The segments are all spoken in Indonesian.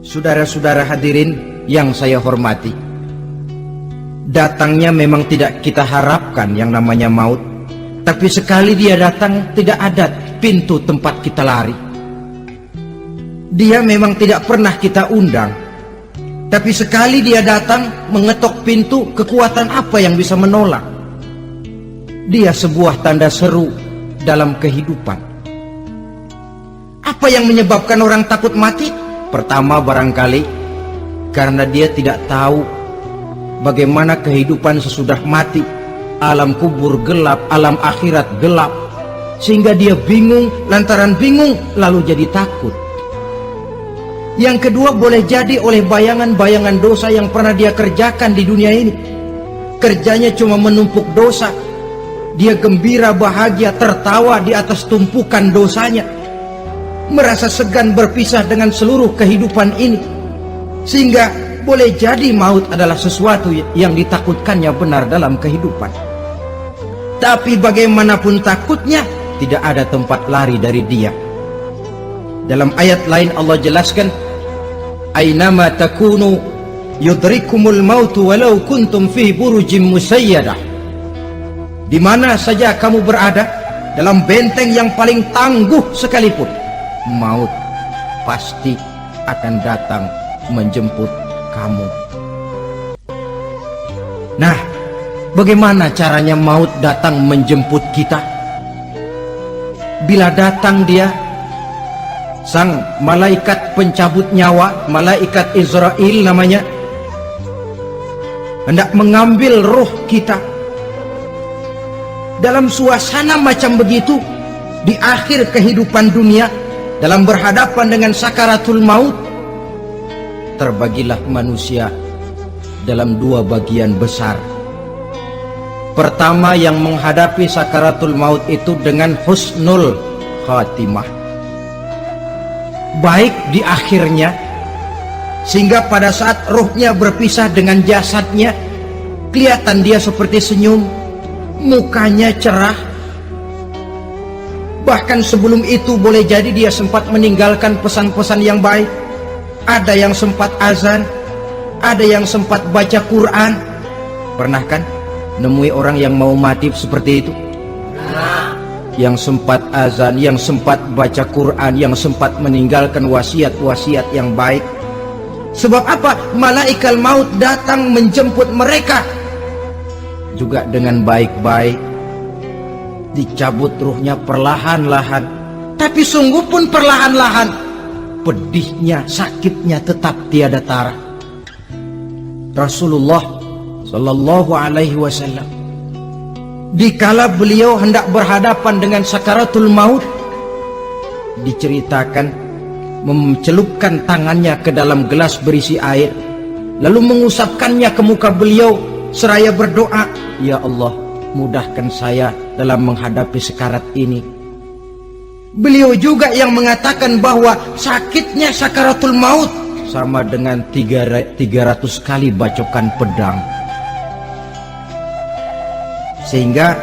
Saudara-saudara hadirin yang saya hormati, datangnya memang tidak kita harapkan yang namanya maut, tapi sekali dia datang tidak ada pintu tempat kita lari. Dia memang tidak pernah kita undang, tapi sekali dia datang mengetok pintu, kekuatan apa yang bisa menolak? Dia sebuah tanda seru dalam kehidupan. Apa yang menyebabkan orang takut mati? Pertama, barangkali karena dia tidak tahu bagaimana kehidupan sesudah mati. Alam kubur gelap, alam akhirat gelap, sehingga dia bingung. Lantaran bingung lalu jadi takut. Yang kedua, boleh jadi oleh bayangan-bayangan dosa yang pernah dia kerjakan di dunia ini. Kerjanya cuma menumpuk dosa. Dia gembira, bahagia, tertawa di atas tumpukan dosanya, merasa segan berpisah dengan seluruh kehidupan ini, sehingga boleh jadi maut adalah sesuatu yang ditakutkannya benar dalam kehidupan. Tapi bagaimanapun takutnya, tidak ada tempat lari dari dia. Dalam ayat lain Allah jelaskan, "Ainama takunu yudrikumul mautu walau kuntum fi burujim musayyadah." Di mana saja kamu berada, dalam benteng yang paling tangguh sekalipun, maut pasti akan datang menjemput kamu. Nah, bagaimana caranya maut datang menjemput kita? Bila datang dia, sang malaikat pencabut nyawa, malaikat Israel namanya, hendak mengambil roh kita. Dalam suasana macam begitu, di akhir kehidupan dunia, dalam berhadapan dengan sakaratul maut, terbagilah manusia dalam dua bagian besar. Pertama, yang menghadapi sakaratul maut itu dengan husnul khatimah, baik di akhirnya, sehingga pada saat rohnya berpisah dengan jasadnya, kelihatan dia seperti senyum, mukanya cerah. Bahkan sebelum itu boleh jadi dia sempat meninggalkan pesan-pesan yang baik. Ada yang sempat azan, ada yang sempat baca Quran. Pernah kan nemui orang yang mau mati seperti itu? Yang sempat azan, yang sempat baca Quran, yang sempat meninggalkan wasiat-wasiat yang baik. Sebab apa? Malaikat maut datang menjemput mereka juga dengan baik-baik. Dicabut ruhnya perlahan-lahan, tapi sungguh pun perlahan-lahan. Pedihnya, sakitnya tetap tiada tara. Rasulullah Sallallahu Alaihi Wasallam, dikala beliau hendak berhadapan dengan sakaratul maut, diceritakan mencelupkan tangannya ke dalam gelas berisi air, lalu mengusapkannya ke muka beliau seraya berdoa, "Ya Allah, mudahkan saya dalam menghadapi sekarat ini." Beliau juga yang mengatakan bahwa sakitnya sakaratul maut sama dengan 300 kali bacokan pedang. Sehingga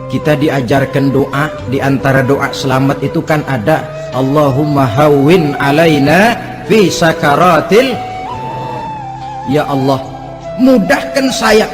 kita diajarkan doa. Di antara doa selamat itu kan ada, Allahumma hawwin alaina fi sakaratil, ya Allah, mudahkan saya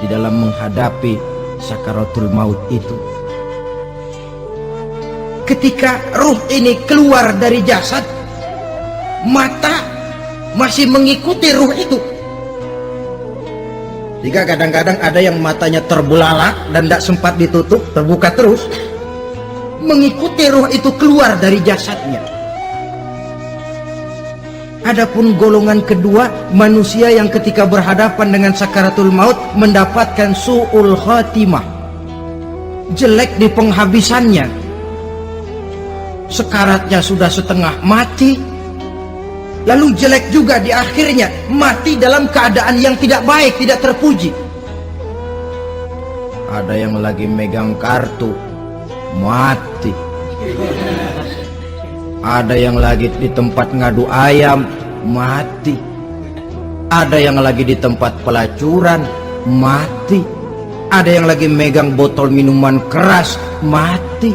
di dalam menghadapi sakaratul maut itu. Ketika ruh ini keluar dari jasad, mata masih mengikuti ruh itu. Jika kadang-kadang ada yang matanya terbelalak dan tidak sempat ditutup, terbuka terus, mengikuti ruh itu keluar dari jasadnya. Adapun golongan kedua, manusia yang ketika berhadapan dengan sakaratul maut mendapatkan su'ul khatimah, jelek di penghabisannya. Sekaratnya sudah setengah mati, lalu jelek juga di akhirnya, mati dalam keadaan yang tidak baik, tidak terpuji. Ada yang lagi megang kartu, mati. Ada yang lagi di tempat ngadu ayam, mati. Ada yang lagi di tempat pelacuran, mati. Ada yang lagi megang botol minuman keras, mati.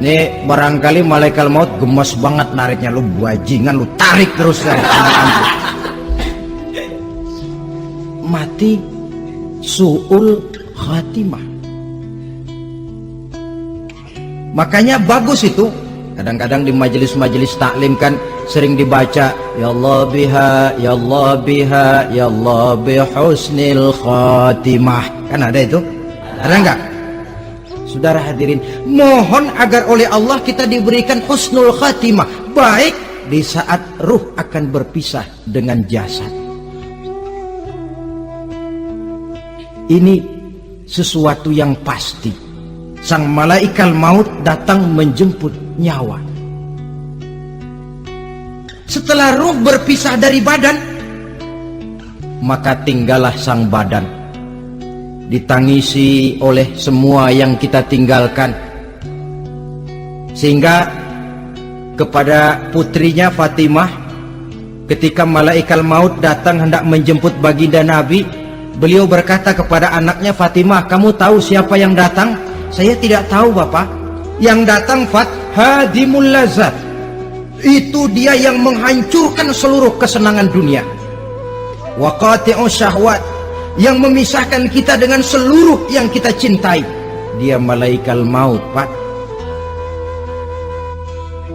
Nih barangkali malaikat maut gemes banget nariknya, lu bajingan, lu tarik terus kan. Mati su'ul khatimah. Makanya bagus itu. Kadang-kadang di majelis-majelis taklim kan sering dibaca, ya Allah biha, ya Allah biha, ya Allah bihusnil khatimah. Kan ada itu? Ada enggak? Saudara hadirin, mohon agar oleh Allah kita diberikan husnul khatimah, baik di saat ruh akan berpisah dengan jasad. Ini sesuatu yang pasti. Sang malaikat maut datang menjemput nyawa. Setelah ruh berpisah dari badan, maka tinggallah sang badan, ditangisi oleh semua yang kita tinggalkan. Sehingga kepada putrinya Fatimah, ketika malaikat maut datang hendak menjemput baginda Nabi, beliau berkata kepada anaknya, Fatimah, kamu tahu siapa yang datang? Saya tidak tahu, Bapak. Yang datang hadimul lazat, itu dia yang menghancurkan seluruh kesenangan dunia. Wa qati'us syahwat, yang memisahkan kita dengan seluruh yang kita cintai. Dia malaikat maut, Pak.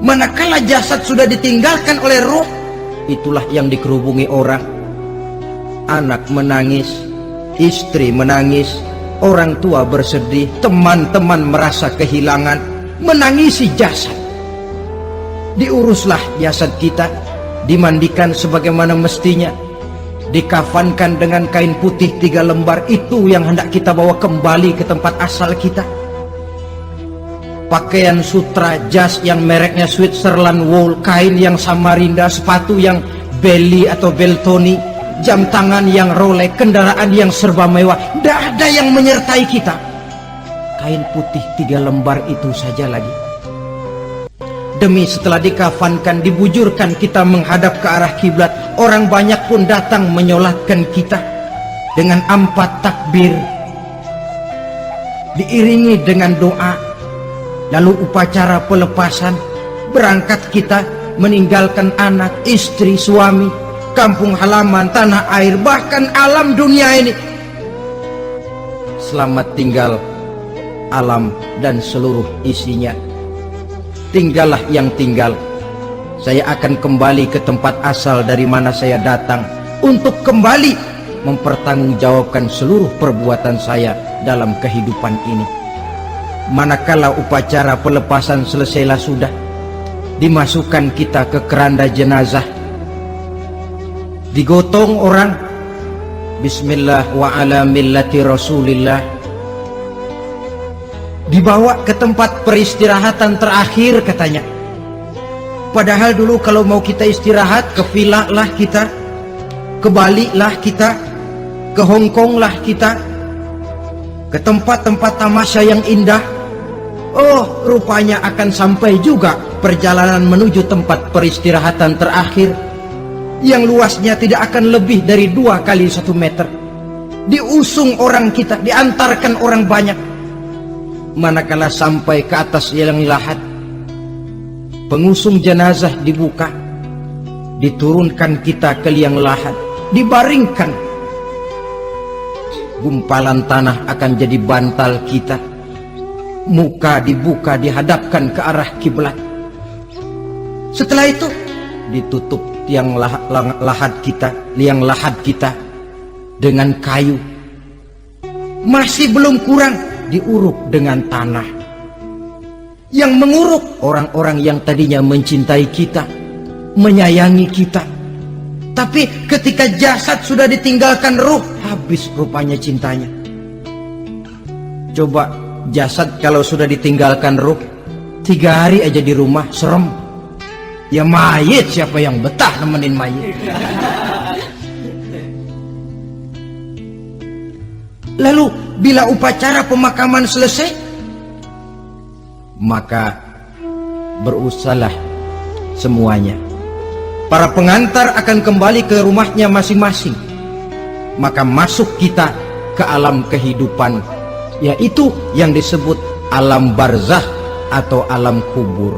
Manakala jasad sudah ditinggalkan oleh ruh, itulah yang dikerubungi orang. Anak menangis, istri menangis, orang tua bersedih, teman-teman merasa kehilangan, menangisi jasad. Diuruslah jasad kita, dimandikan sebagaimana mestinya, dikafankan dengan kain putih 3 lembar. Itu yang hendak kita bawa kembali ke tempat asal kita. Pakaian sutra, jas yang mereknya Switzerland wool, kain yang Samarinda, sepatu yang Belly atau Beltoni, jam tangan yang Rolex, kendaraan yang serba mewah, tidak ada yang menyertai kita. Kain putih 3 lembar itu saja lagi. Demi setelah dikafankan, dibujurkan kita menghadap ke arah kiblat, orang banyak pun datang menyolatkan kita dengan 4 takbir, diiringi dengan doa. Lalu upacara pelepasan, berangkat kita meninggalkan anak, istri, suami, kampung halaman, tanah air, bahkan alam dunia ini. Selamat tinggal alam dan seluruh isinya. Tinggallah yang tinggal. Saya akan kembali ke tempat asal dari mana saya datang, untuk kembali mempertanggungjawabkan seluruh perbuatan saya dalam kehidupan ini. Manakala upacara pelepasan selesailah sudah, dimasukkan kita ke keranda jenazah, digotong orang, bismillah wa ala millati rasulillah, dibawa ke tempat peristirahatan terakhir katanya. Padahal dulu kalau mau kita istirahat, ke villa lah kita, ke Bali lah kita, ke Hong Kong lah kita, ke tempat-tempat tamasya yang indah. Oh, rupanya akan sampai juga perjalanan menuju tempat peristirahatan terakhir, yang luasnya tidak akan lebih dari 2 kali 1 meter. Diusung orang kita, diantarkan orang banyak. Manakala sampai ke atas liang lahat, pengusung jenazah dibuka, diturunkan kita ke liang lahat, dibaringkan. Gumpalan tanah akan jadi bantal kita, muka dibuka, dihadapkan ke arah kiblat. Setelah itu ditutup liang lahat kita dengan kayu. Masih belum kurang, diuruk dengan tanah. Yang menguruk orang-orang yang tadinya mencintai kita, menyayangi kita. Tapi ketika jasad sudah ditinggalkan ruh, habis rupanya cintanya. Coba jasad kalau sudah ditinggalkan ruh, 3 hari aja di rumah, serem. Ya mayit, siapa yang betah nemenin mayit? Lalu bila upacara pemakaman selesai, maka berusahalah semuanya. Para pengantar akan kembali ke rumahnya masing-masing. Maka masuk kita ke alam kehidupan, yaitu yang disebut alam barzakh atau alam kubur.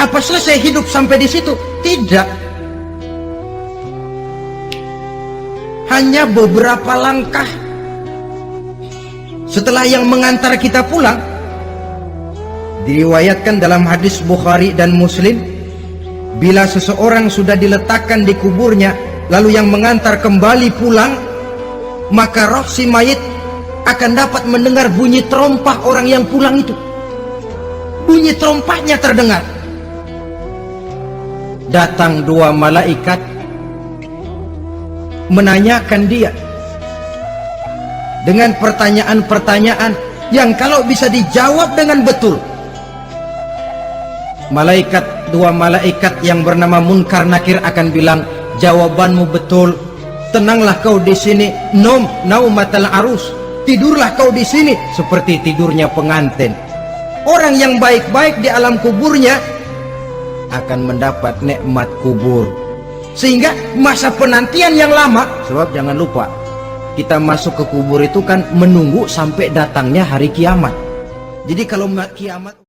Apa selesai hidup sampai di situ? Tidak. Hanya beberapa langkah setelah yang mengantar kita pulang. Diriwayatkan dalam hadis Bukhari dan Muslim, bila seseorang sudah diletakkan di kuburnya, lalu yang mengantar kembali pulang, maka roh si mayit akan dapat mendengar bunyi terompah orang yang pulang itu. Bunyi terompahnya terdengar. Datang dua malaikat menanyakan dia dengan pertanyaan-pertanyaan yang kalau bisa dijawab dengan betul, dua malaikat yang bernama Munkar Nakir akan bilang, jawabanmu betul, tenanglah kau di sini, naumatal arus, tidurlah kau di sini seperti tidurnya pengantin. Orang yang baik-baik di alam kuburnya akan mendapat nikmat kubur, sehingga masa penantian yang lama. Sebab jangan lupa, kita masuk ke kubur itu kan menunggu sampai datangnya hari kiamat. Jadi kalau kiamat